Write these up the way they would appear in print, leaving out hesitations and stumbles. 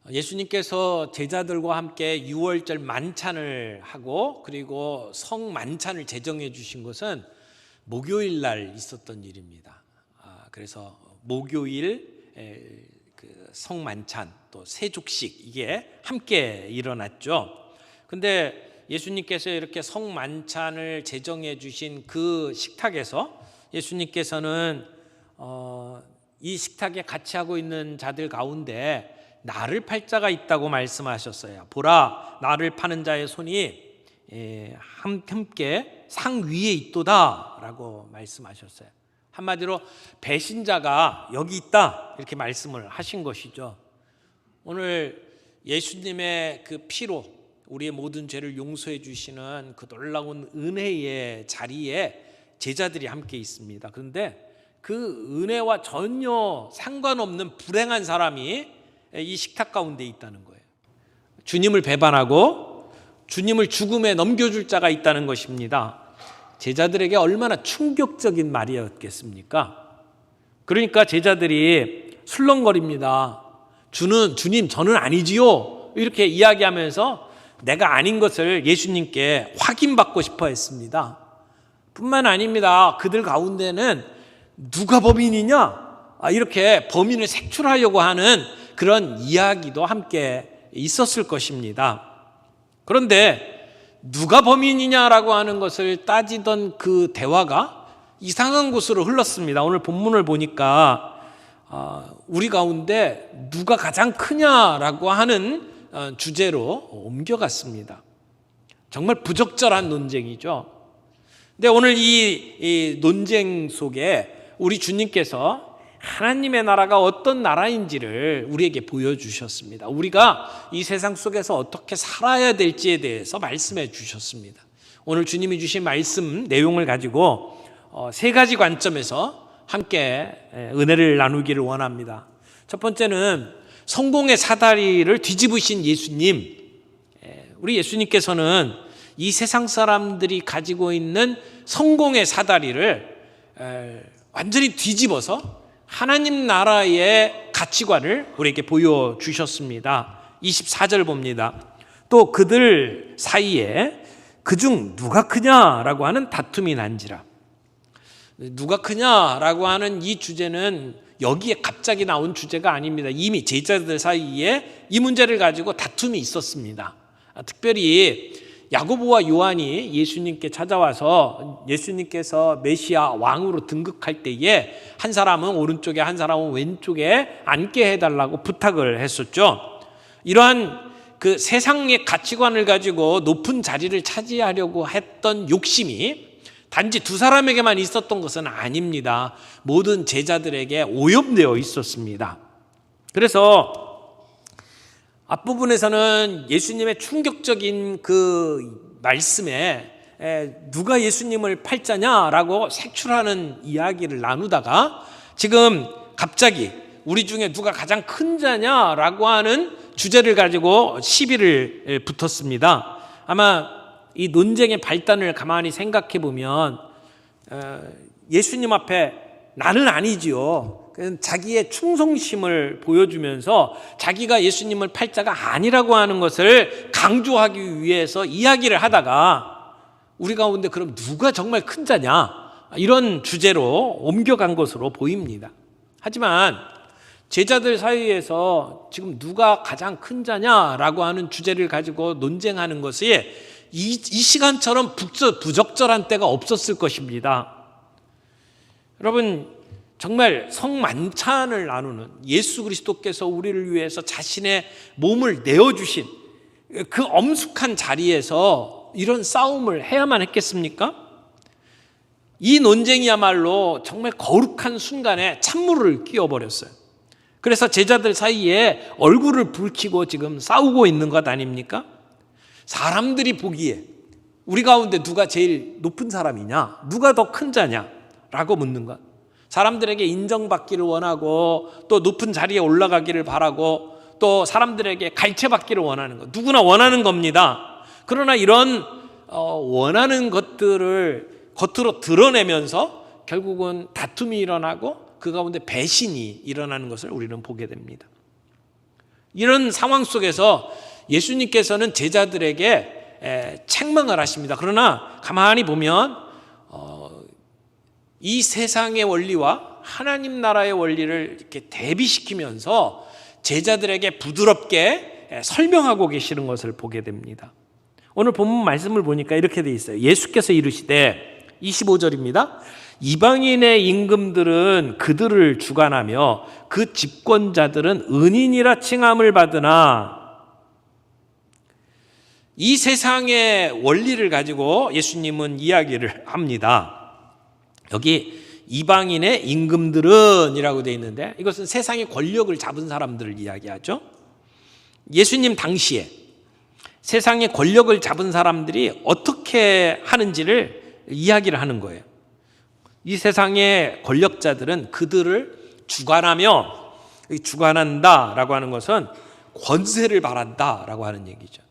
예수님께서 제자들과 함께 유월절 만찬을 하고 그리고 성만찬을 제정해 주신 것은 목요일 날 있었던 일입니다. 그래서 목요일 성만찬 또 세족식 이게 함께 일어났죠. 근데 예수님께서 이렇게 성만찬을 제정해 주신 그 식탁에서 예수님께서는 이 식탁에 같이 하고 있는 자들 가운데 나를 팔 자가 있다고 말씀하셨어요. 보라, 나를 파는 자의 손이 함께 상 위에 있도다 라고 말씀하셨어요. 한마디로 배신자가 여기 있다 이렇게 말씀을 하신 것이죠. 오늘 예수님의 그 피로 우리의 모든 죄를 용서해 주시는 그 놀라운 은혜의 자리에 제자들이 함께 있습니다. 그런데 그 은혜와 전혀 상관없는 불행한 사람이 이 식탁 가운데 있다는 거예요. 주님을 배반하고 주님을 죽음에 넘겨줄 자가 있다는 것입니다. 제자들에게 얼마나 충격적인 말이었겠습니까? 그러니까 제자들이 술렁거립니다. 주님 저는 아니지요 이렇게 이야기하면서 내가 아닌 것을 예수님께 확인받고 싶어 했습니다. 뿐만 아닙니다. 그들 가운데는 누가 범인이냐 이렇게 범인을 색출하려고 하는 그런 이야기도 함께 있었을 것입니다. 그런데 누가 범인이냐라고 하는 것을 따지던 그 대화가 이상한 곳으로 흘렀습니다. 오늘 본문을 보니까 우리 가운데 누가 가장 크냐라고 하는 주제로 옮겨갔습니다. 정말 부적절한 논쟁이죠. 근데 오늘 이 논쟁 속에 우리 주님께서 하나님의 나라가 어떤 나라인지를 우리에게 보여주셨습니다. 우리가 이 세상 속에서 어떻게 살아야 될지에 대해서 말씀해 주셨습니다. 오늘 주님이 주신 말씀 내용을 가지고 세 가지 관점에서 함께 은혜를 나누기를 원합니다. 첫 번째는 성공의 사다리를 뒤집으신 예수님. 우리 예수님께서는 이 세상 사람들이 가지고 있는 성공의 사다리를 완전히 뒤집어서 하나님 나라의 가치관을 우리에게 보여주셨습니다. 24절 봅니다. 또 그들 사이에 그중 누가 크냐라고 하는 다툼이 난지라. 누가 크냐라고 하는 이 주제는 여기에 갑자기 나온 주제가 아닙니다. 이미 제자들 사이에 이 문제를 가지고 다툼이 있었습니다. 특별히 야고보와 요한이 예수님께 찾아와서 예수님께서 메시아 왕으로 등극할 때에 한 사람은 오른쪽에 한 사람은 왼쪽에 앉게 해달라고 부탁을 했었죠. 이러한 그 세상의 가치관을 가지고 높은 자리를 차지하려고 했던 욕심이 단지 두 사람에게만 있었던 것은 아닙니다. 모든 제자들에게 오염되어 있었습니다. 그래서 앞부분에서는 예수님의 충격적인 그 말씀에 누가 예수님을 팔자냐라고 색출하는 이야기를 나누다가 지금 갑자기 우리 중에 누가 가장 큰 자냐라고 하는 주제를 가지고 시비를 붙었습니다. 아마 이 논쟁의 발단을 가만히 생각해 보면 예수님 앞에 나는 아니지요. 자기의 충성심을 보여주면서 자기가 예수님을 팔자가 아니라고 하는 것을 강조하기 위해서 이야기를 하다가 우리 가운데 그럼 누가 정말 큰 자냐 이런 주제로 옮겨간 것으로 보입니다. 하지만 제자들 사이에서 지금 누가 가장 큰 자냐라고 하는 주제를 가지고 논쟁하는 것이 이 시간처럼 부적절한 때가 없었을 것입니다. 여러분 정말 성만찬을 나누는 예수 그리스도께서 우리를 위해서 자신의 몸을 내어주신 그 엄숙한 자리에서 이런 싸움을 해야만 했겠습니까? 이 논쟁이야말로 정말 거룩한 순간에 찬물을 끼워버렸어요. 그래서 제자들 사이에 얼굴을 붉히고 지금 싸우고 있는 것 아닙니까? 사람들이 보기에 우리 가운데 누가 제일 높은 사람이냐, 누가 더 큰 자냐라고 묻는 것. 사람들에게 인정받기를 원하고 또 높은 자리에 올라가기를 바라고 또 사람들에게 갈채받기를 원하는 것. 누구나 원하는 겁니다. 그러나 이런 원하는 것들을 겉으로 드러내면서 결국은 다툼이 일어나고 그 가운데 배신이 일어나는 것을 우리는 보게 됩니다. 이런 상황 속에서 예수님께서는 제자들에게 책망을 하십니다. 그러나 가만히 보면 이 세상의 원리와 하나님 나라의 원리를 이렇게 대비시키면서 제자들에게 부드럽게 설명하고 계시는 것을 보게 됩니다. 오늘 본문 말씀을 보니까 이렇게 돼 있어요. 예수께서 이르시되 25절입니다. 이방인의 임금들은 그들을 주관하며 그 집권자들은 은인이라 칭함을 받으나, 이 세상의 원리를 가지고 예수님은 이야기를 합니다. 여기 이방인의 임금들은 이라고 되어 있는데, 이것은 세상의 권력을 잡은 사람들을 이야기하죠. 예수님 당시에 세상의 권력을 잡은 사람들이 어떻게 하는지를 이야기를 하는 거예요. 이 세상의 권력자들은 그들을 주관하며, 주관한다라고 하는 것은 권세를 바란다라고 하는 얘기죠.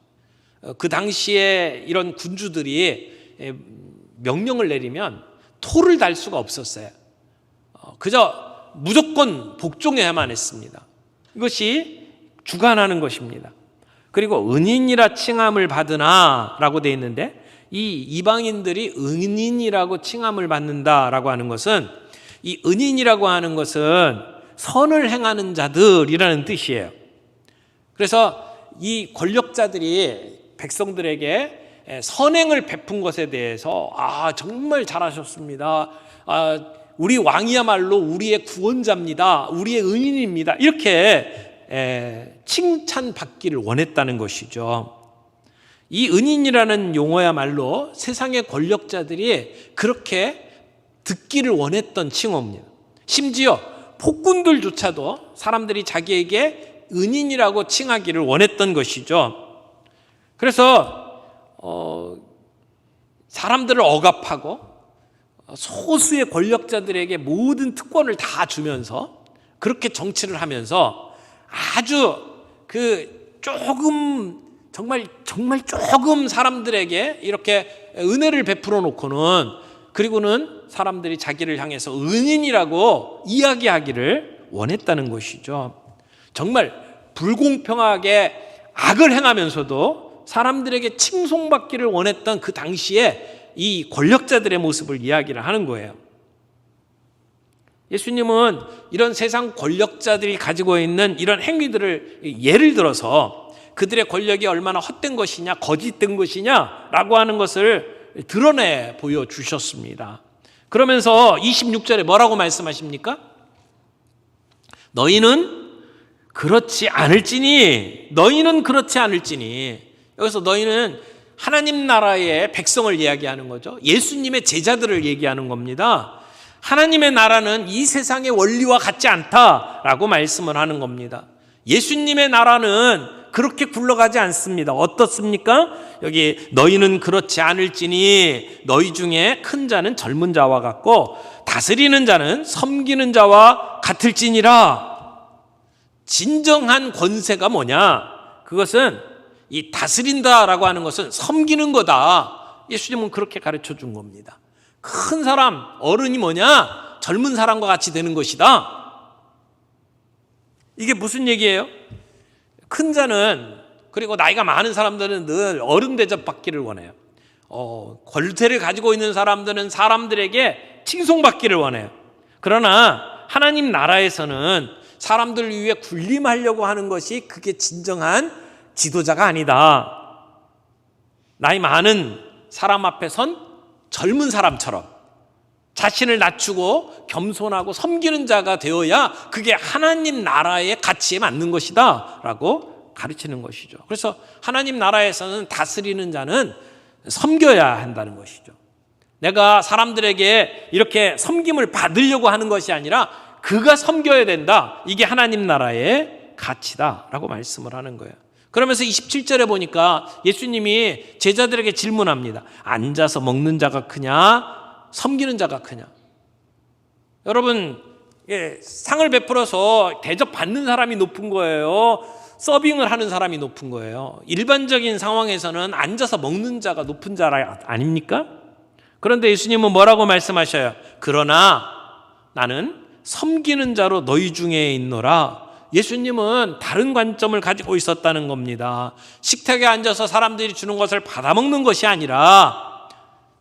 그 당시에 이런 군주들이 명령을 내리면 토를 달 수가 없었어요. 그저 무조건 복종해야만 했습니다. 이것이 주관하는 것입니다. 그리고 은인이라 칭함을 받으나 라고 되어 있는데, 이 이방인들이 은인이라고 칭함을 받는다라고 하는 것은, 이 은인이라고 하는 것은 선을 행하는 자들이라는 뜻이에요. 그래서 이 권력자들이 백성들에게 선행을 베푼 것에 대해서 정말 잘하셨습니다. 우리 왕이야말로 우리의 구원자입니다. 우리의 은인입니다. 이렇게 칭찬받기를 원했다는 것이죠. 이 은인이라는 용어야말로 세상의 권력자들이 그렇게 듣기를 원했던 칭호입니다. 심지어 폭군들조차도 사람들이 자기에게 은인이라고 칭하기를 원했던 것이죠. 그래서 사람들을 억압하고 소수의 권력자들에게 모든 특권을 다 주면서 그렇게 정치를 하면서 아주 정말 조금 사람들에게 이렇게 은혜를 베풀어 놓고는, 그리고는 사람들이 자기를 향해서 은인이라고 이야기하기를 원했다는 것이죠. 정말 불공평하게 악을 행하면서도 사람들에게 칭송받기를 원했던 그 당시에 이 권력자들의 모습을 이야기를 하는 거예요. 예수님은 이런 세상 권력자들이 가지고 있는 이런 행위들을 예를 들어서 그들의 권력이 얼마나 헛된 것이냐, 거짓된 것이냐라고 하는 것을 드러내 보여주셨습니다. 그러면서 26절에 뭐라고 말씀하십니까? 너희는 그렇지 않을지니. 여기서 너희는 하나님 나라의 백성을 이야기하는 거죠. 예수님의 제자들을 얘기하는 겁니다. 하나님의 나라는 이 세상의 원리와 같지 않다라고 말씀을 하는 겁니다. 예수님의 나라는 그렇게 굴러가지 않습니다. 어떻습니까? 여기 너희는 그렇지 않을지니 너희 중에 큰 자는 젊은 자와 같고 다스리는 자는 섬기는 자와 같을지니라. 진정한 권세가 뭐냐? 그것은 이 다스린다라고 하는 것은 섬기는 거다. 예수님은 그렇게 가르쳐 준 겁니다. 큰 사람, 어른이 뭐냐? 젊은 사람과 같이 되는 것이다. 이게 무슨 얘기예요? 큰 자는, 그리고 나이가 많은 사람들은 늘 어른 대접 받기를 원해요. 권세를 가지고 있는 사람들은 사람들에게 칭송받기를 원해요. 그러나 하나님 나라에서는 사람들을 위해 군림하려고 하는 것이 그게 진정한 지도자가 아니다. 나이 많은 사람 앞에 선 젊은 사람처럼 자신을 낮추고 겸손하고 섬기는 자가 되어야 그게 하나님 나라의 가치에 맞는 것이다 라고 가르치는 것이죠. 그래서 하나님 나라에서는 다스리는 자는 섬겨야 한다는 것이죠. 내가 사람들에게 이렇게 섬김을 받으려고 하는 것이 아니라 그가 섬겨야 된다. 이게 하나님 나라의 가치다라고 말씀을 하는 거예요. 그러면서 27절에 보니까 예수님이 제자들에게 질문합니다. 앉아서 먹는 자가 크냐? 섬기는 자가 크냐? 여러분, 상을 베풀어서 대접받는 사람이 높은 거예요? 서빙을 하는 사람이 높은 거예요? 일반적인 상황에서는 앉아서 먹는 자가 높은 자 아닙니까? 그런데 예수님은 뭐라고 말씀하셔요? 그러나 나는 섬기는 자로 너희 중에 있노라. 예수님은 다른 관점을 가지고 있었다는 겁니다. 식탁에 앉아서 사람들이 주는 것을 받아먹는 것이 아니라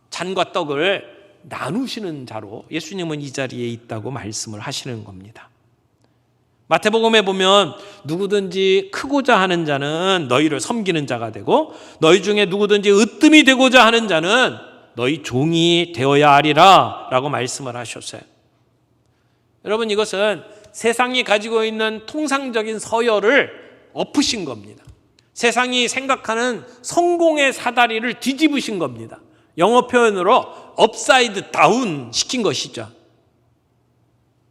잔과 떡을 나누시는 자로 예수님은 이 자리에 있다고 말씀을 하시는 겁니다. 마태복음에 보면 누구든지 크고자 하는 자는 너희를 섬기는 자가 되고 너희 중에 누구든지 으뜸이 되고자 하는 자는 너희 종이 되어야 하리라 라고 말씀을 하셨어요. 여러분, 이것은 세상이 가지고 있는 통상적인 서열을 엎으신 겁니다. 세상이 생각하는 성공의 사다리를 뒤집으신 겁니다. 영어 표현으로 업사이드 다운 시킨 것이죠.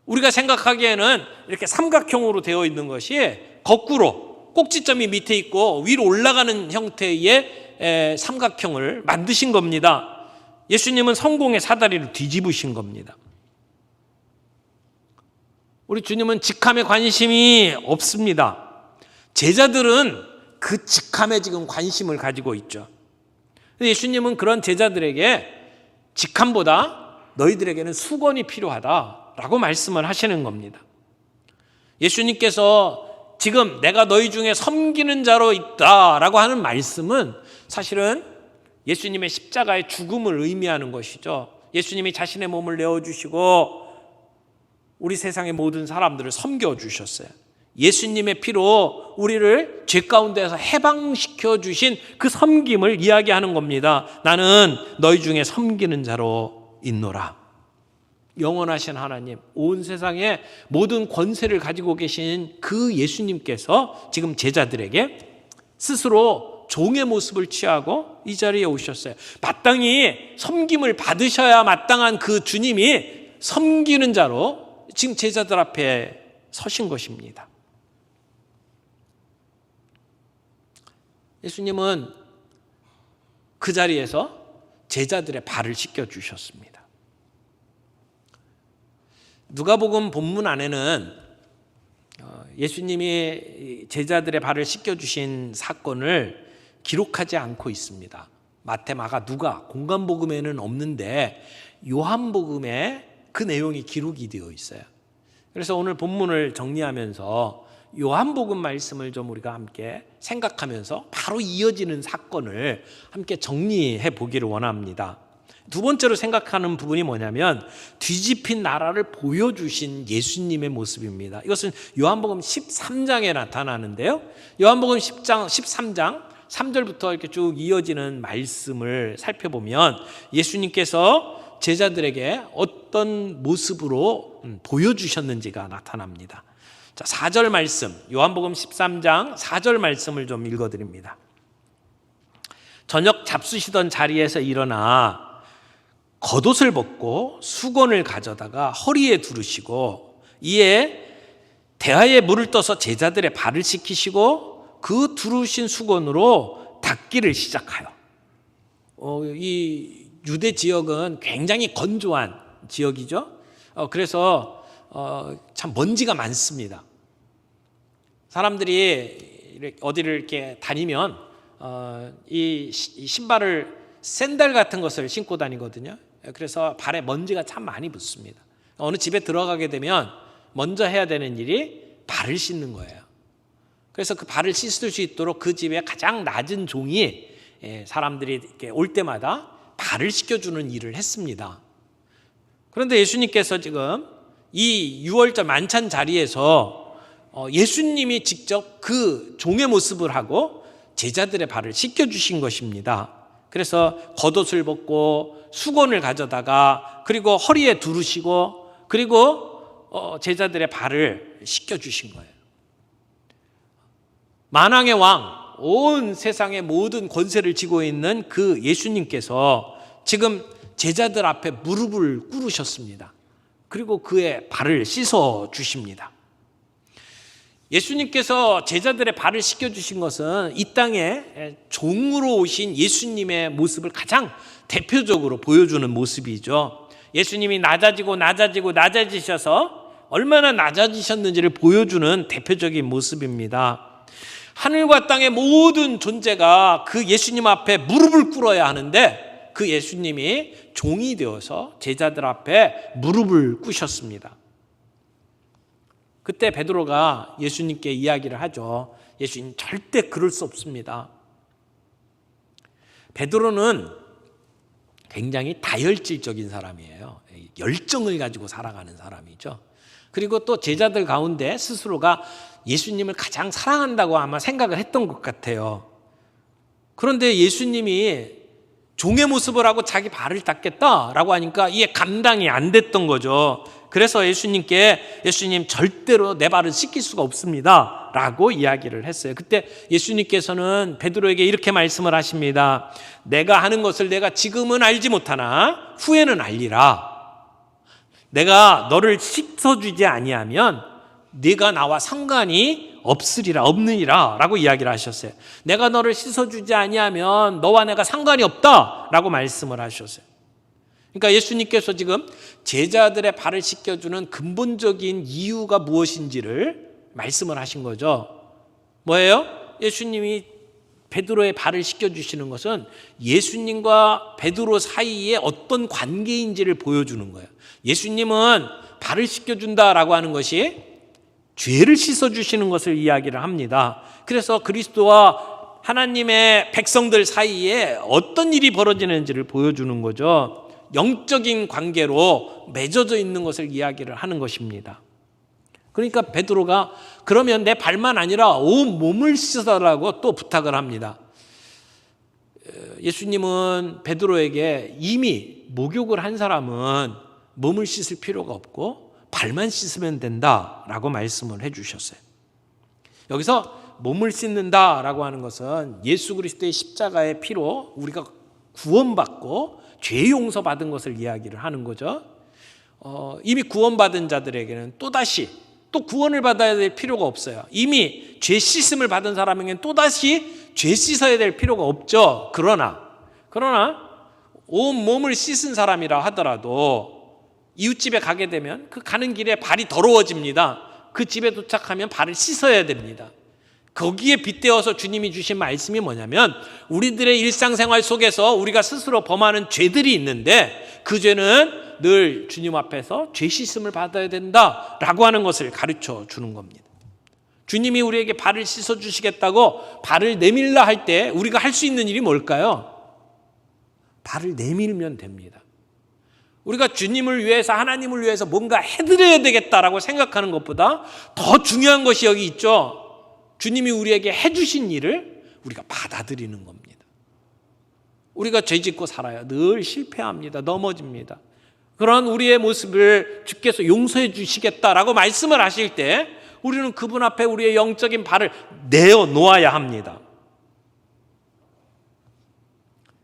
우리가 생각하기에는 이렇게 삼각형으로 되어 있는 것이 거꾸로 꼭지점이 밑에 있고 위로 올라가는 형태의 삼각형을 만드신 겁니다. 예수님은 성공의 사다리를 뒤집으신 겁니다. 우리 주님은 직함에 관심이 없습니다. 제자들은 그 직함에 지금 관심을 가지고 있죠. 예수님은 그런 제자들에게 직함보다 너희들에게는 수건이 필요하다라고 말씀을 하시는 겁니다. 예수님께서 지금 내가 너희 중에 섬기는 자로 있다라고 하는 말씀은 사실은 예수님의 십자가의 죽음을 의미하는 것이죠. 예수님이 자신의 몸을 내어주시고 우리 세상의 모든 사람들을 섬겨주셨어요. 예수님의 피로 우리를 죄 가운데서 해방시켜 주신 그 섬김을 이야기하는 겁니다. 나는 너희 중에 섬기는 자로 있노라. 영원하신 하나님, 온 세상의 모든 권세를 가지고 계신 그 예수님께서 지금 제자들에게 스스로 종의 모습을 취하고 이 자리에 오셨어요. 마땅히 섬김을 받으셔야 마땅한 그 주님이 섬기는 자로 지금 제자들 앞에 서신 것입니다. 예수님은 그 자리에서 제자들의 발을 씻겨주셨습니다. 누가복음 본문 안에는 예수님이 제자들의 발을 씻겨주신 사건을 기록하지 않고 있습니다. 마태, 마가, 누가 공간복음에는 없는데 요한복음에 그 내용이 기록이 되어 있어요. 그래서 오늘 본문을 정리하면서 요한복음 말씀을 좀 우리가 함께 생각하면서 바로 이어지는 사건을 함께 정리해 보기를 원합니다. 두 번째로 생각하는 부분이 뭐냐면 뒤집힌 나라를 보여주신 예수님의 모습입니다. 이것은 요한복음 13장에 나타나는데요. 요한복음 13장 3절부터 이렇게 쭉 이어지는 말씀을 살펴보면 예수님께서 제자들에게 어떤 모습으로 보여주셨는지가 나타납니다. 자, 4절 말씀, 요한복음 13장 4절 말씀을 좀 읽어드립니다. 저녁 잡수시던 자리에서 일어나 겉옷을 벗고 수건을 가져다가 허리에 두르시고 이에 대야에 물을 떠서 제자들의 발을 씻기시고 그 두르신 수건으로 닦기를 시작하여. 이 유대 지역은 굉장히 건조한 지역이죠. 그래서 참 먼지가 많습니다. 사람들이 어디를 이렇게 다니면 이 신발을 샌들 같은 것을 신고 다니거든요. 그래서 발에 먼지가 참 많이 붙습니다. 어느 집에 들어가게 되면 먼저 해야 되는 일이 발을 씻는 거예요. 그래서 그 발을 씻을 수 있도록 그 집에 가장 낮은 종이 사람들이 이렇게 올 때마다 발을 씻겨주는 일을 했습니다. 그런데 예수님께서 지금 이 유월절 만찬 자리에서 예수님이 직접 그 종의 모습을 하고 제자들의 발을 씻겨주신 것입니다. 그래서 겉옷을 벗고 수건을 가져다가 그리고 허리에 두르시고 그리고 제자들의 발을 씻겨주신 거예요. 만왕의 왕, 온 세상의 모든 권세를 쥐고 있는 그 예수님께서 지금 제자들 앞에 무릎을 꿇으셨습니다. 그리고 그의 발을 씻어 주십니다. 예수님께서 제자들의 발을 씻겨주신 것은 이 땅에 종으로 오신 예수님의 모습을 가장 대표적으로 보여주는 모습이죠. 예수님이 낮아지셔서 얼마나 낮아지셨는지를 보여주는 대표적인 모습입니다. 하늘과 땅의 모든 존재가 그 예수님 앞에 무릎을 꿇어야 하는데 그 예수님이 종이 되어서 제자들 앞에 무릎을 꿇으셨습니다. 그때 베드로가 예수님께 이야기를 하죠. 예수님, 절대 그럴 수 없습니다. 베드로는 굉장히 다혈질적인 사람이에요. 열정을 가지고 살아가는 사람이죠. 그리고 또 제자들 가운데 스스로가 예수님을 가장 사랑한다고 아마 생각을 했던 것 같아요. 그런데 예수님이 종의 모습을 하고 자기 발을 닦겠다라고 하니까 이게 감당이 안 됐던 거죠. 그래서 예수님께, 예수님, 절대로 내 발을 씻길 수가 없습니다 라고 이야기를 했어요. 그때 예수님께서는 베드로에게 이렇게 말씀을 하십니다. 내가 하는 것을 내가 지금은 알지 못하나 후에는 알리라. 내가 너를 씻어주지 아니하면 네가 나와 상관이 없느니라 라고 이야기를 하셨어요. 내가 너를 씻어주지 아니하면 너와 내가 상관이 없다 라고 말씀을 하셨어요. 그러니까 예수님께서 지금 제자들의 발을 씻겨주는 근본적인 이유가 무엇인지를 말씀을 하신 거죠. 뭐예요? 예수님이 베드로의 발을 씻겨주시는 것은 예수님과 베드로 사이에 어떤 관계인지를 보여주는 거예요. 예수님은 발을 씻겨준다라고 하는 것이 죄를 씻어주시는 것을 이야기를 합니다. 그래서 그리스도와 하나님의 백성들 사이에 어떤 일이 벌어지는지를 보여주는 거죠. 영적인 관계로 맺어져 있는 것을 이야기를 하는 것입니다. 그러니까 베드로가 그러면 내 발만 아니라 온 몸을 씻어라고 또 부탁을 합니다. 예수님은 베드로에게 이미 목욕을 한 사람은 몸을 씻을 필요가 없고 발만 씻으면 된다라고 말씀을 해주셨어요. 여기서 몸을 씻는다라고 하는 것은 예수 그리스도의 십자가의 피로 우리가 구원받고 죄 용서받은 것을 이야기를 하는 거죠. 이미 구원받은 자들에게는 또다시 또 구원을 받아야 될 필요가 없어요. 이미 죄 씻음을 받은 사람에게는 또다시 죄 씻어야 될 필요가 없죠. 그러나 온 몸을 씻은 사람이라 하더라도 이웃집에 가게 되면 그 가는 길에 발이 더러워집니다. 그 집에 도착하면 발을 씻어야 됩니다. 거기에 빗대어서 주님이 주신 말씀이 뭐냐면 우리들의 일상생활 속에서 우리가 스스로 범하는 죄들이 있는데 그 죄는 늘 주님 앞에서 죄 씻음을 받아야 된다라고 하는 것을 가르쳐 주는 겁니다. 주님이 우리에게 발을 씻어 주시겠다고 발을 내밀라 할 때 우리가 할 수 있는 일이 뭘까요? 발을 내밀면 됩니다. 우리가 주님을 위해서 하나님을 위해서 뭔가 해드려야 되겠다라고 생각하는 것보다 더 중요한 것이 여기 있죠. 주님이 우리에게 해주신 일을 우리가 받아들이는 겁니다. 우리가 죄짓고 살아요. 늘 실패합니다. 넘어집니다. 그런 우리의 모습을 주께서 용서해 주시겠다라고 말씀을 하실 때 우리는 그분 앞에 우리의 영적인 발을 내어 놓아야 합니다.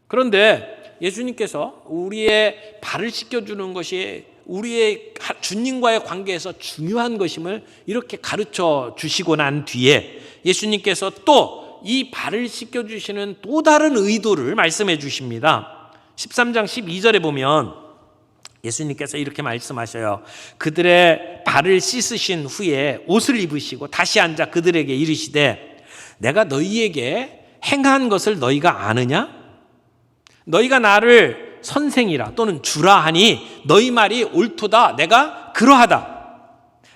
그런데 예수님께서 우리의 발을 씻겨주는 것이 우리의 주님과의 관계에서 중요한 것임을 이렇게 가르쳐 주시고 난 뒤에 예수님께서 또 이 발을 씻겨주시는 또 다른 의도를 말씀해 주십니다. 13장 12절에 보면 예수님께서 이렇게 말씀하셔요. 그들의 발을 씻으신 후에 옷을 입으시고 다시 앉아 그들에게 이르시되 내가 너희에게 행한 것을 너희가 아느냐? 너희가 나를 선생이라 또는 주라 하니 너희 말이 옳도다. 내가 그러하다.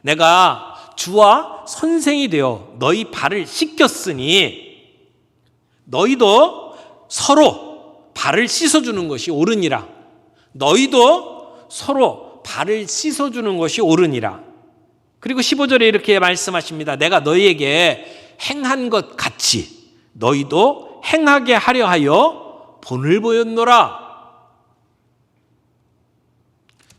내가 주와 선생이 되어 너희 발을 씻겼으니 너희도 서로 발을 씻어주는 것이 옳으니라. 너희도 서로 발을 씻어주는 것이 옳으니라. 그리고 15절에 이렇게 말씀하십니다. 내가 너희에게 행한 것 같이 너희도 행하게 하려 하여 본을 보였노라.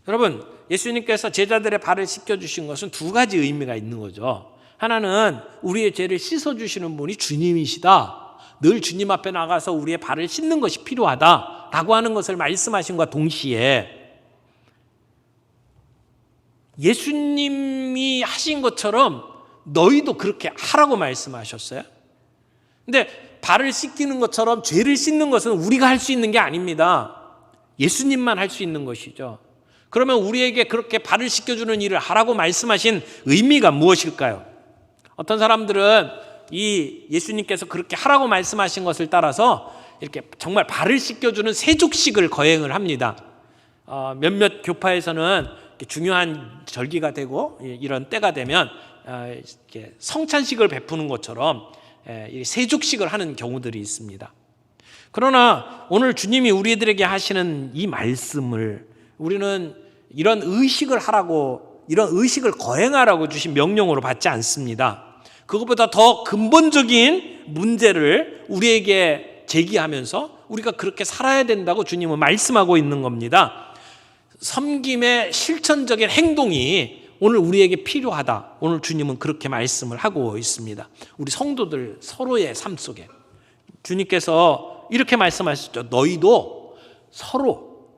여러분, 예수님께서 제자들의 발을 씻겨주신 것은 두 가지 의미가 있는 거죠. 하나는 우리의 죄를 씻어주시는 분이 주님이시다. 늘 주님 앞에 나가서 우리의 발을 씻는 것이 필요하다라고 하는 것을 말씀하신 것과 동시에 예수님이 하신 것처럼 너희도 그렇게 하라고 말씀하셨어요. 근데 발을 씻기는 것처럼 죄를 씻는 것은 우리가 할 수 있는 게 아닙니다. 예수님만 할 수 있는 것이죠. 그러면 우리에게 그렇게 발을 씻겨주는 일을 하라고 말씀하신 의미가 무엇일까요? 어떤 사람들은 이 예수님께서 그렇게 하라고 말씀하신 것을 따라서 이렇게 정말 발을 씻겨주는 세족식을 거행을 합니다. 몇몇 교파에서는 중요한 절기가 되고 이런 때가 되면 이렇게 성찬식을 베푸는 것처럼 세족식을 하는 경우들이 있습니다. 그러나 오늘 주님이 우리들에게 하시는 이 말씀을 우리는 이런 의식을 하라고, 이런 의식을 거행하라고 주신 명령으로 받지 않습니다. 그것보다 더 근본적인 문제를 우리에게 제기하면서 우리가 그렇게 살아야 된다고 주님은 말씀하고 있는 겁니다. 섬김의 실천적인 행동이 오늘 우리에게 필요하다. 오늘 주님은 그렇게 말씀을 하고 있습니다. 우리 성도들 서로의 삶 속에 주님께서 이렇게 말씀하셨죠. 너희도 서로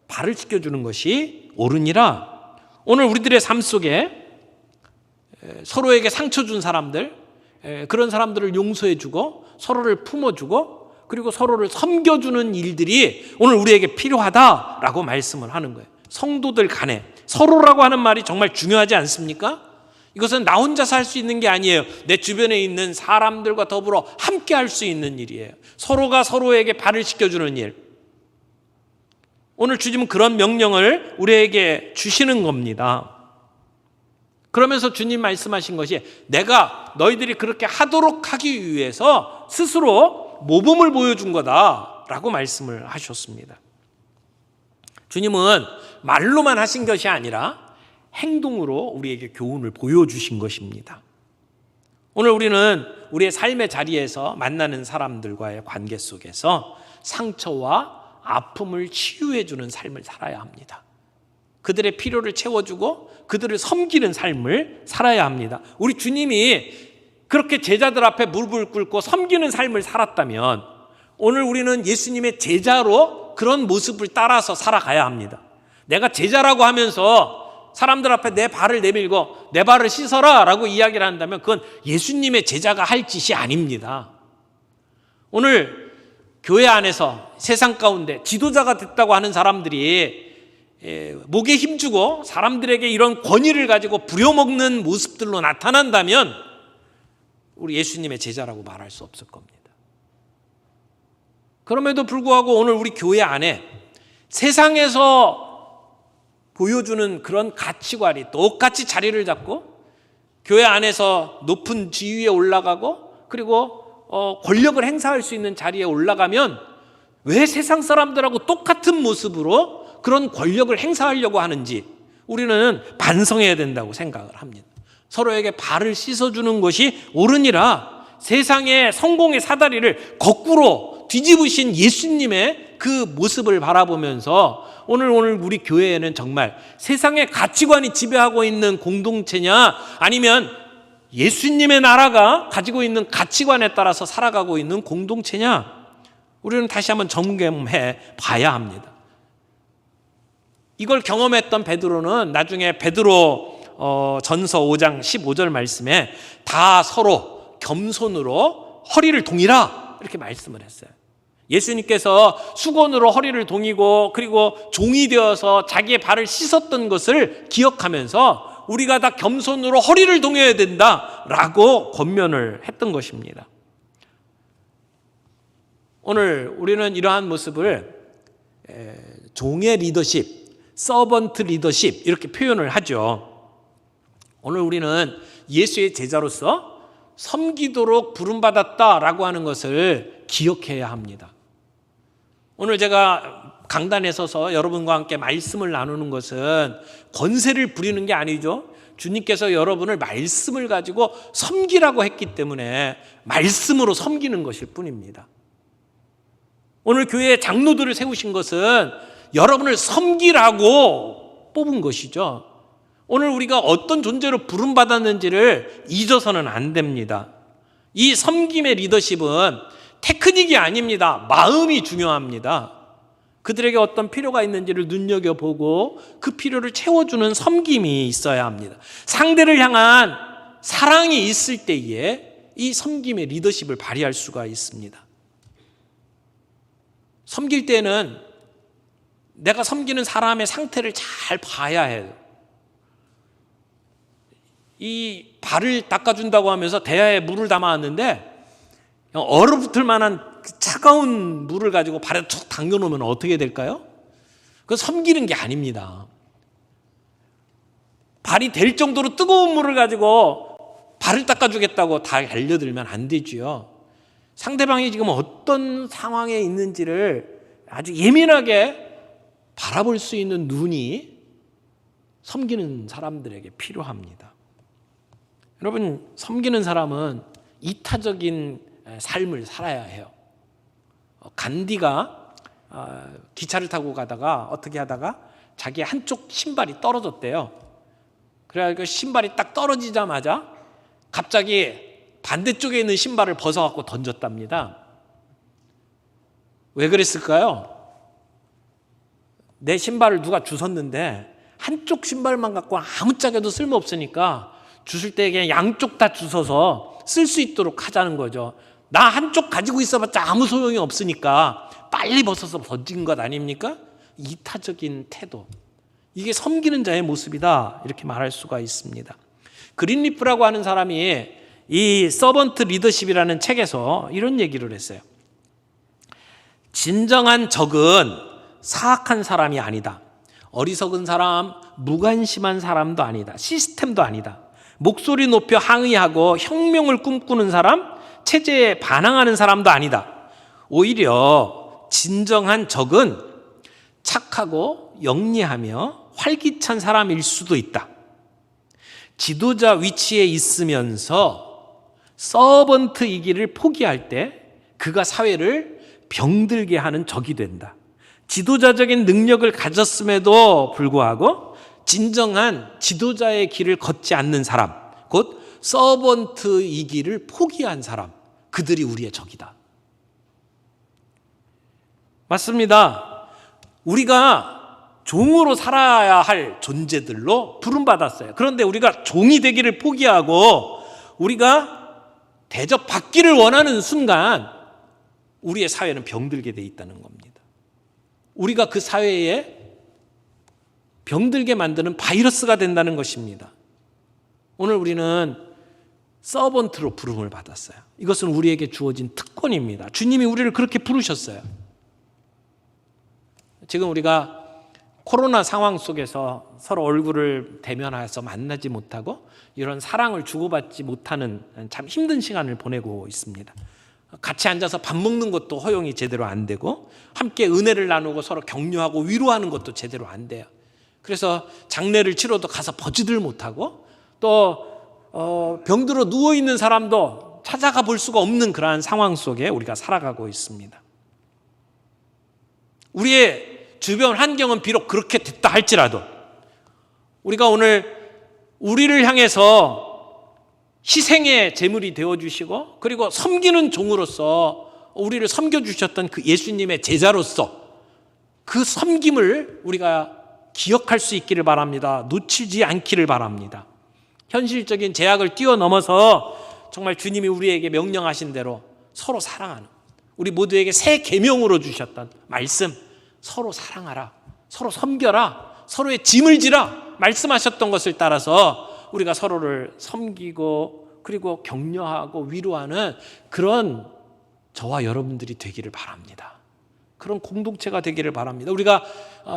발을 씻겨주는 것이 옳으니라. 오늘 우리들의 삶 속에 서로에게 상처 준 사람들, 그런 사람들을 용서해주고 서로를 품어주고 그리고 서로를 섬겨주는 일들이 오늘 우리에게 필요하다라고 말씀을 하는 거예요. 성도들 간에 서로라고 하는 말이 정말 중요하지 않습니까? 이것은 나 혼자서 할 수 있는 게 아니에요. 내 주변에 있는 사람들과 더불어 함께 할 수 있는 일이에요. 서로가 서로에게 발을 씻겨주는 일. 오늘 주님은 그런 명령을 우리에게 주시는 겁니다. 그러면서 주님 말씀하신 것이 내가 너희들이 그렇게 하도록 하기 위해서 스스로 모범을 보여준 거다라고 말씀을 하셨습니다. 주님은 말로만 하신 것이 아니라 행동으로 우리에게 교훈을 보여주신 것입니다. 오늘 우리는 우리의 삶의 자리에서 만나는 사람들과의 관계 속에서 상처와 아픔을 치유해주는 삶을 살아야 합니다. 그들의 필요를 채워주고 그들을 섬기는 삶을 살아야 합니다. 우리 주님이 그렇게 제자들 앞에 무릎을 꿇고 섬기는 삶을 살았다면 오늘 우리는 예수님의 제자로 그런 모습을 따라서 살아가야 합니다. 내가 제자라고 하면서 사람들 앞에 내 발을 내밀고 내 발을 씻어라 라고 이야기를 한다면 그건 예수님의 제자가 할 짓이 아닙니다. 오늘 교회 안에서 세상 가운데 지도자가 됐다고 하는 사람들이 목에 힘주고 사람들에게 이런 권위를 가지고 부려먹는 모습들로 나타난다면 우리 예수님의 제자라고 말할 수 없을 겁니다. 그럼에도 불구하고 오늘 우리 교회 안에 세상에서 보여주는 그런 가치관이 똑같이 자리를 잡고 교회 안에서 높은 지위에 올라가고 그리고 권력을 행사할 수 있는 자리에 올라가면 왜 세상 사람들하고 똑같은 모습으로 그런 권력을 행사하려고 하는지 우리는 반성해야 된다고 생각을 합니다. 서로에게 발을 씻어주는 것이 옳으니라. 세상의 성공의 사다리를 거꾸로 뒤집으신 예수님의 그 모습을 바라보면서 오늘 우리 교회에는 정말 세상의 가치관이 지배하고 있는 공동체냐 아니면 예수님의 나라가 가지고 있는 가치관에 따라서 살아가고 있는 공동체냐 우리는 다시 한번 점검해 봐야 합니다. 이걸 경험했던 베드로는 나중에 베드로 전서 5장 15절 말씀에 다 서로 겸손으로 허리를 동이라 이렇게 말씀을 했어요. 예수님께서 수건으로 허리를 동이고 그리고 종이 되어서 자기의 발을 씻었던 것을 기억하면서 우리가 다 겸손으로 허리를 동여야 된다라고 권면을 했던 것입니다. 오늘 우리는 이러한 모습을 종의 리더십, 서번트 리더십 이렇게 표현을 하죠. 오늘 우리는 예수의 제자로서 섬기도록 부름받았다라고 하는 것을 기억해야 합니다. 오늘 제가 강단에 서서 여러분과 함께 말씀을 나누는 것은 권세를 부리는 게 아니죠. 주님께서 여러분을 말씀을 가지고 섬기라고 했기 때문에 말씀으로 섬기는 것일 뿐입니다. 오늘 교회에 장로들을 세우신 것은 여러분을 섬기라고 뽑은 것이죠. 오늘 우리가 어떤 존재로 부름받았는지를 잊어서는 안 됩니다. 이 섬김의 리더십은 테크닉이 아닙니다. 마음이 중요합니다. 그들에게 어떤 필요가 있는지를 눈여겨보고 그 필요를 채워주는 섬김이 있어야 합니다. 상대를 향한 사랑이 있을 때에 이 섬김의 리더십을 발휘할 수가 있습니다. 섬길 때는 내가 섬기는 사람의 상태를 잘 봐야 해요. 이 발을 닦아준다고 하면서 대야에 물을 담아왔는데 얼어붙을 만한 차가운 물을 가지고 발에 툭 담겨놓으면 어떻게 될까요? 그건 섬기는 게 아닙니다. 발이 될 정도로 뜨거운 물을 가지고 발을 닦아주겠다고 다 달려들면 안 되지요. 상대방이 지금 어떤 상황에 있는지를 아주 예민하게 바라볼 수 있는 눈이 섬기는 사람들에게 필요합니다. 여러분, 섬기는 사람은 이타적인 삶을 살아야 해요. 간디가 기차를 타고 가다가 어떻게 하다가 자기 한쪽 신발이 떨어졌대요. 그래가지고 신발이 딱 떨어지자마자 갑자기 반대쪽에 있는 신발을 벗어갖고 던졌답니다. 왜 그랬을까요? 내 신발을 누가 주웠는데 한쪽 신발만 갖고 아무짝에도 쓸모없으니까 주실 때 그냥 양쪽 다 주워서 쓸 수 있도록 하자는 거죠. 나 한쪽 가지고 있어봤자 아무 소용이 없으니까 빨리 벗어서 던진 것 아닙니까? 이타적인 태도, 이게 섬기는 자의 모습이다, 이렇게 말할 수가 있습니다. 그린리프라고 하는 사람이 이 서번트 리더십이라는 책에서 이런 얘기를 했어요. 진정한 적은 사악한 사람이 아니다. 어리석은 사람, 무관심한 사람도 아니다. 시스템도 아니다. 목소리 높여 항의하고 혁명을 꿈꾸는 사람, 체제에 반항하는 사람도 아니다. 오히려 진정한 적은 착하고 영리하며 활기찬 사람일 수도 있다. 지도자 위치에 있으면서 서번트이기를 포기할 때 그가 사회를 병들게 하는 적이 된다. 지도자적인 능력을 가졌음에도 불구하고 진정한 지도자의 길을 걷지 않는 사람, 곧 서번트이기를 포기한 사람, 그들이 우리의 적이다. 맞습니다. 우리가 종으로 살아야 할 존재들로 부름받았어요. 그런데 우리가 종이 되기를 포기하고 우리가 대접받기를 원하는 순간 우리의 사회는 병들게 돼 있다는 겁니다. 우리가 그 사회에 병들게 만드는 바이러스가 된다는 것입니다. 오늘 우리는 서번트로 부름을 받았어요. 이것은 우리에게 주어진 특권입니다. 주님이 우리를 그렇게 부르셨어요. 지금 우리가 코로나 상황 속에서 서로 얼굴을 대면해서 만나지 못하고 이런 사랑을 주고받지 못하는 참 힘든 시간을 보내고 있습니다. 같이 앉아서 밥 먹는 것도 허용이 제대로 안 되고 함께 은혜를 나누고 서로 격려하고 위로하는 것도 제대로 안 돼요. 그래서 장례를 치러도 가서 보지들 못하고 또 병들어 누워있는 사람도 찾아가 볼 수가 없는 그러한 상황 속에 우리가 살아가고 있습니다. 우리의 주변 환경은 비록 그렇게 됐다 할지라도 우리가 오늘 우리를 향해서 희생의 제물이 되어주시고 그리고 섬기는 종으로서 우리를 섬겨주셨던 그 예수님의 제자로서 그 섬김을 우리가 기억할 수 있기를 바랍니다. 놓치지 않기를 바랍니다. 현실적인 제약을 뛰어넘어서 정말 주님이 우리에게 명령하신 대로 서로 사랑하는, 우리 모두에게 새 계명으로 주셨던 말씀, 서로 사랑하라, 서로 섬겨라, 서로의 짐을 지라 말씀하셨던 것을 따라서 우리가 서로를 섬기고 그리고 격려하고 위로하는 그런 저와 여러분들이 되기를 바랍니다. 그런 공동체가 되기를 바랍니다. 우리가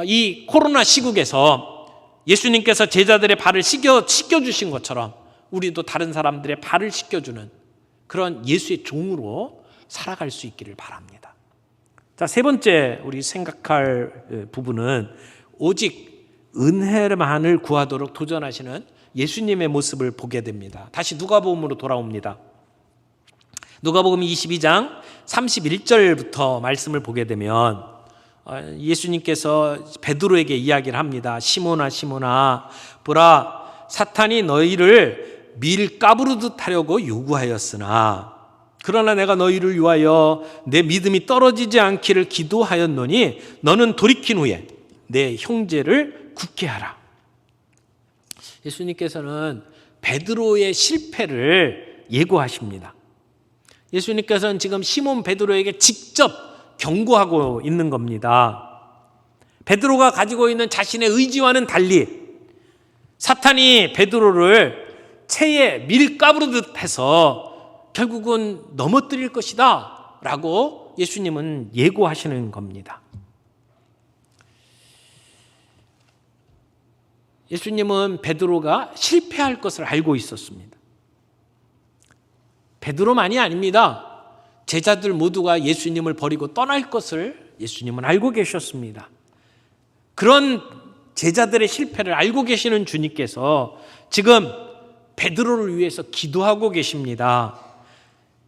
이 코로나 시국에서 예수님께서 제자들의 발을 씻겨주신 것처럼 우리도 다른 사람들의 발을 씻겨주는 그런 예수의 종으로 살아갈 수 있기를 바랍니다. 자, 세 번째 우리 생각할 부분은 오직 은혜만을 구하도록 도전하시는 예수님의 모습을 보게 됩니다. 다시 누가복음으로 돌아옵니다. 누가복음 22장 31절부터 말씀을 보게 되면 예수님께서 베드로에게 이야기를 합니다. 시몬아 시몬아 보라, 사탄이 너희를 밀 까부르듯 하려고 요구하였으나 그러나 내가 너희를 위하여 내 믿음이 떨어지지 않기를 기도하였노니 너는 돌이킨 후에 내 형제를 굳게 하라. 예수님께서는 베드로의 실패를 예고하십니다. 예수님께서는 지금 시몬 베드로에게 직접 경고하고 있는 겁니다. 베드로가 가지고 있는 자신의 의지와는 달리 사탄이 베드로를 채에 밀 까부르듯 해서 결국은 넘어뜨릴 것이다 라고 예수님은 예고하시는 겁니다. 예수님은 베드로가 실패할 것을 알고 있었습니다. 베드로만이 아닙니다. 제자들 모두가 예수님을 버리고 떠날 것을 예수님은 알고 계셨습니다. 그런 제자들의 실패를 알고 계시는 주님께서 지금 베드로를 위해서 기도하고 계십니다.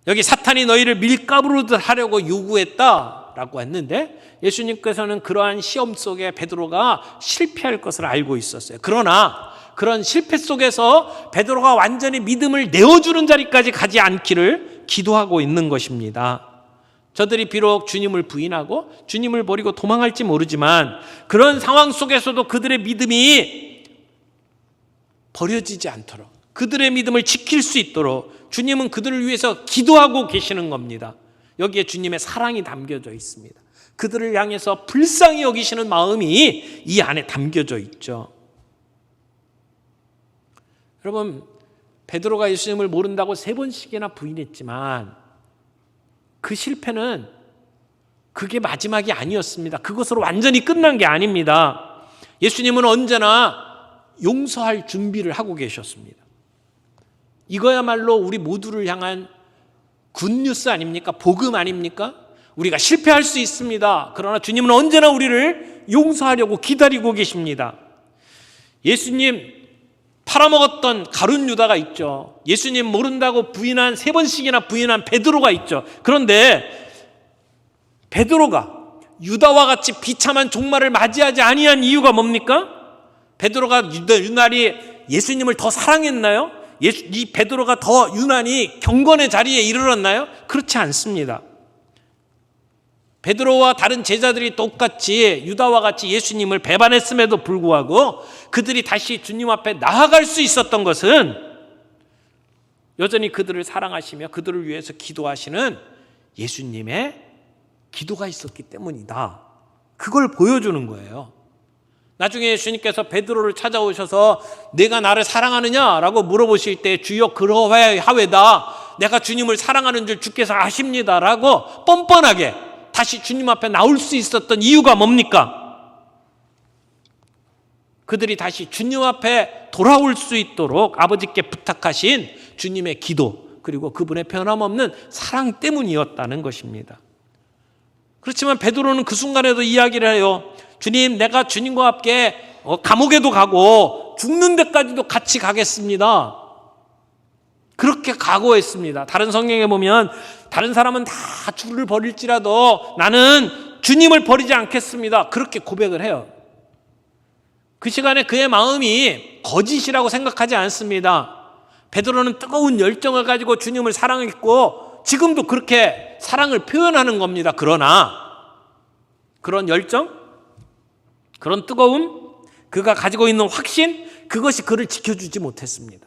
여기 사탄이 너희를 밀가루로 하려고 요구했다라고 했는데 예수님께서는 그러한 시험 속에 베드로가 실패할 것을 알고 있었어요. 그러나 그런 실패 속에서 베드로가 완전히 믿음을 내어주는 자리까지 가지 않기를 기도하고 있는 것입니다. 저들이 비록 주님을 부인하고 주님을 버리고 도망할지 모르지만 그런 상황 속에서도 그들의 믿음이 버려지지 않도록 그들의 믿음을 지킬 수 있도록 주님은 그들을 위해서 기도하고 계시는 겁니다. 여기에 주님의 사랑이 담겨져 있습니다. 그들을 향해서 불쌍히 여기시는 마음이 이 안에 담겨져 있죠. 여러분, 베드로가 예수님을 모른다고 3번씩이나 부인했지만 그 실패는 그게 마지막이 아니었습니다. 그것으로 완전히 끝난 게 아닙니다. 예수님은 언제나 용서할 준비를 하고 계셨습니다. 이거야말로 우리 모두를 향한 굿뉴스 아닙니까? 복음 아닙니까? 우리가 실패할 수 있습니다. 그러나 주님은 언제나 우리를 용서하려고 기다리고 계십니다. 예수님 팔아먹었던 가룟 유다가 있죠. 예수님 모른다고 부인한 3번씩이나 부인한 베드로가 있죠. 그런데 베드로가 유다와 같이 비참한 종말을 맞이하지 아니한 이유가 뭡니까? 베드로가 유난히 예수님을 더 사랑했나요? 이 베드로가 더 유난히 경건의 자리에 이르렀나요? 그렇지 않습니다. 베드로와 다른 제자들이 똑같이 유다와 같이 예수님을 배반했음에도 불구하고 그들이 다시 주님 앞에 나아갈 수 있었던 것은 여전히 그들을 사랑하시며 그들을 위해서 기도하시는 예수님의 기도가 있었기 때문이다. 그걸 보여주는 거예요. 나중에 예수님께서 베드로를 찾아오셔서 내가 나를 사랑하느냐라고 물어보실 때 주여 그러하외다. 내가 주님을 사랑하는 줄 주께서 아십니다라고 뻔뻔하게 다시 주님 앞에 나올 수 있었던 이유가 뭡니까? 그들이 다시 주님 앞에 돌아올 수 있도록 아버지께 부탁하신 주님의 기도 그리고 그분의 변함없는 사랑 때문이었다는 것입니다. 그렇지만 베드로는 그 순간에도 이야기를 해요. 주님, 내가 주님과 함께 감옥에도 가고 죽는 데까지도 같이 가겠습니다. 그렇게 각오했습니다. 다른 성경에 보면 다른 사람은 다 주를 버릴지라도 나는 주님을 버리지 않겠습니다. 그렇게 고백을 해요. 그 시간에 그의 마음이 거짓이라고 생각하지 않습니다. 베드로는 뜨거운 열정을 가지고 주님을 사랑했고 지금도 그렇게 사랑을 표현하는 겁니다. 그러나 그런 열정, 그런 뜨거움, 그가 가지고 있는 확신, 그것이 그를 지켜주지 못했습니다.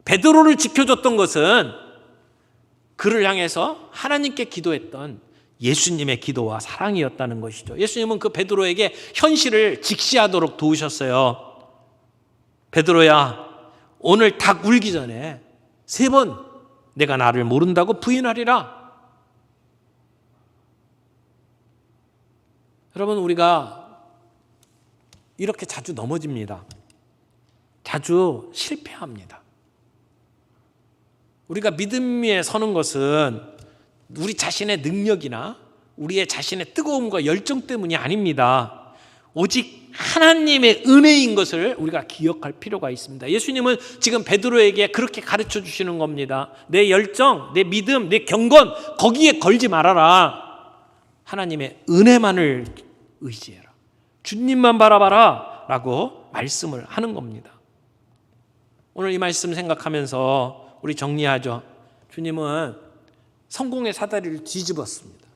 베드로를 지켜줬던 것은 그를 향해서 하나님께 기도했던 예수님의 기도와 사랑이었다는 것이죠. 예수님은 그 베드로에게 현실을 직시하도록 도우셨어요. 베드로야, 오늘 닭 울기 전에 3번 내가 나를 모른다고 부인하리라. 여러분, 우리가 이렇게 자주 넘어집니다. 자주 실패합니다. 우리가 믿음 위에 서는 것은 우리 자신의 능력이나 우리의 자신의 뜨거움과 열정 때문이 아닙니다. 오직 하나님의 은혜인 것을 우리가 기억할 필요가 있습니다. 예수님은 지금 베드로에게 그렇게 가르쳐 주시는 겁니다. 내 열정, 내 믿음, 내 경건 거기에 걸지 말아라. 하나님의 은혜만을 의지해라. 주님만 바라봐라 라고 말씀을 하는 겁니다. 오늘 이 말씀 생각하면서 우리 정리하죠. 주님은 성공의 사다리를 뒤집었습니다.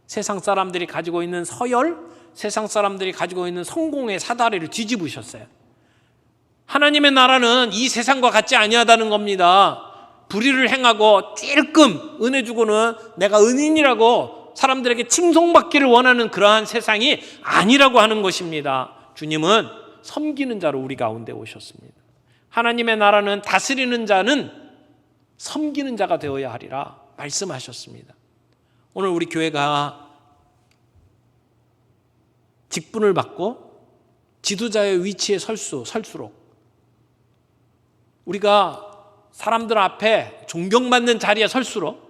세상 사람들이 가지고 있는 서열, 세상 사람들이 가지고 있는 성공의 사다리를 뒤집으셨어요. 하나님의 나라는 이 세상과 같지 아니하다는 겁니다. 불의를 행하고 찔끔 은혜 주고는 내가 은인이라고 사람들에게 칭송받기를 원하는 그러한 세상이 아니라고 하는 것입니다. 주님은 섬기는 자로 우리 가운데 오셨습니다. 하나님의 나라는 다스리는 자는 섬기는 자가 되어야 하리라 말씀하셨습니다. 오늘 우리 교회가 직분을 받고 지도자의 위치에 설수록 우리가 사람들 앞에 존경받는 자리에 설수록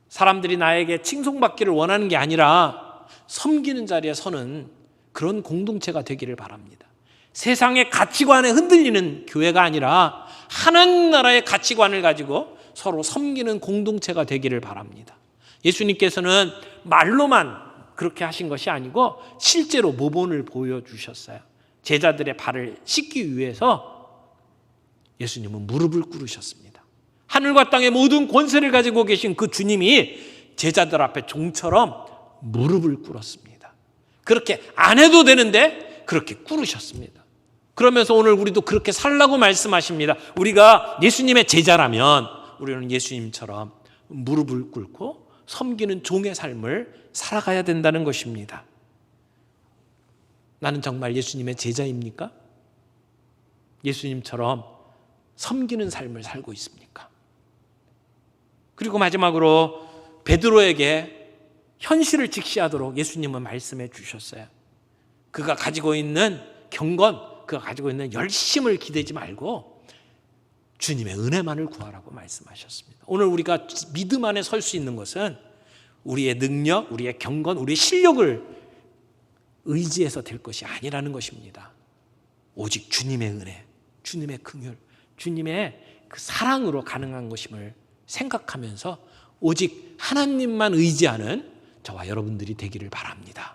사람들이 나에게 칭송받기를 원하는 게 아니라 섬기는 자리에 서는 그런 공동체가 되기를 바랍니다. 세상의 가치관에 흔들리는 교회가 아니라 하나님 나라의 가치관을 가지고 서로 섬기는 공동체가 되기를 바랍니다. 예수님께서는 말로만 그렇게 하신 것이 아니고 실제로 모본을 보여주셨어요. 제자들의 발을 씻기 위해서 예수님은 무릎을 꿇으셨습니다. 하늘과 땅의 모든 권세를 가지고 계신 그 주님이 제자들 앞에 종처럼 무릎을 꿇었습니다. 그렇게 안 해도 되는데 그렇게 꿇으셨습니다. 그러면서 오늘 우리도 그렇게 살라고 말씀하십니다. 우리가 예수님의 제자라면 우리는 예수님처럼 무릎을 꿇고 섬기는 종의 삶을 살아가야 된다는 것입니다. 나는 정말 예수님의 제자입니까? 예수님처럼 섬기는 삶을 살고 있습니까? 그리고 마지막으로 베드로에게 현실을 직시하도록 예수님은 말씀해 주셨어요. 그가 가지고 있는 경건, 그가 가지고 있는 열심을 기대지 말고 주님의 은혜만을 구하라고 말씀하셨습니다. 오늘 우리가 믿음 안에 설 수 있는 것은 우리의 능력, 우리의 경건, 우리의 실력을 의지해서 될 것이 아니라는 것입니다. 오직 주님의 은혜, 주님의 긍휼, 주님의 그 사랑으로 가능한 것임을 생각하면서 오직 하나님만 의지하는 저와 여러분들이 되기를 바랍니다.